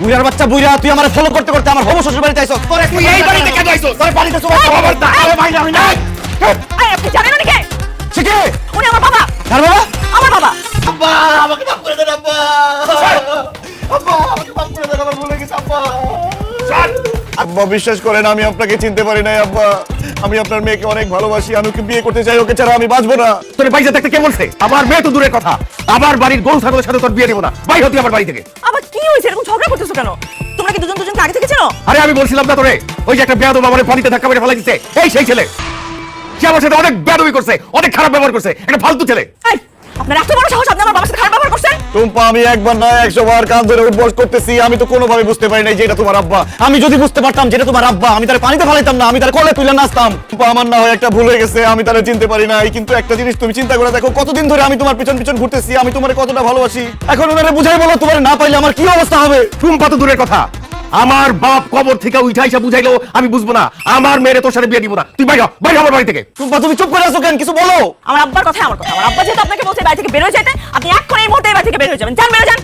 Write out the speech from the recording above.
বুইরার বাচ্চা বুইরা, তুই আমারে ফলো করতে করতে আমার হবু শ্বশুর বাড়িতে আইছস। তোরে তুই এই বাড়িতে কেন আইছস? তোর বাড়িতে সবাই খবরদার। আরে ভাই আমি নাই। এই আপনি জানেন উনি কে? শিখে উনি আমার বাবা। কার বাবা? আমার বাবা। আব্বা আমাকে মাফ করে দেন আব্বা। আব্বা আমাকে মাফ করে দেন, আমার ভুলে গেছে আব্বা। আব্বা বিশ্বাস করেন আমি আপনাকে চিনতে পারি নাই আব্বা। আমি আপনার মেয়েকে অনেক ভালোবাসি, আমি ওকে বিয়ে করতে চাই, ওকে ছাড়া আমি বাঁচবো না। তোর বাইরে থাকতে কে বলছে? আমার মেয়ে তো দূরের কথা, আমার বাড়ির গরু ছাগলের সাথে তোর বিয়ে দেবো না। বাইরে হতি আমার বাড়ি থেকে। আবার কি হয়েছে, এরকম ঝগড়া করতেছো কেন? তোমরা কি দুজন দুজনকে আগে থেকে চেনো? আরে আমি বলছিলাম না তোরে, ওই যে একটা বেয়াদব আমার পানিতে ধাক্কা মেরে ফেলা দিচ্ছে, এই সেই ছেলে। সে আমার সাথে অনেক বেয়াদবি করছে, অনেক খারাপ ব্যবহার করছে, একটা ফালতু ছেলে। এই আপনার এত বড় সাহস, আপনি আমার বাবার সাথে খারাপ ব্যবহার করছেন? টুম্পা, আমি একবার না 100 বার কান ধরে উঠবস করতেছি, আমি তো কোনোভাবে বুঝতে পারি নাই যে এটা তোমার আব্বা। আমি যদি বুঝতে পারতাম যেটা তোমার আব্বা, আমি তার পানিতে ফেলাইতাম না, আমি তার কোলে তুলে নাচতাম। টুম্পা, আমার না হয় একটা ভুল হয়ে গেছে, আমি তারে চিনতে পারি নাই। কিন্তু একটা জিনিস তুমি চিন্তা করে দেখো, কতদিন ধরে আমি তোমার পিছন পিছন ঘুরতেছি, আমি তোমারে কতটা ভালোবাসি। এখন ওনারে বুঝাই বলো, তোমার না পাইলে আমার কি অবস্থা হবে? টুম্পা তো দূরের কথা, আমার বাপ কবর থেকে উঠাইসা বুঝাইলো আমি বুঝবো না, আমার মেয়েরে তোর সাথে বিয়ে দিব না। তুই বাইরে হ, বাইরে হ আমার বাড়ি থেকে। টুম্পা, তুমি চুপ করে আছো কেন? কিছু বলো। আমার আব্বার কথা আমার কথা। আমার আব্বা যেহেতু আপনাকে বলছে বাড়ি থেকে বের হয়ে যেতে, আপনি এক্ষুনি এই মুহূর্তে এই বাড়ি থেকে বের হয়ে যাবেন। যান, বের হয়ে যান।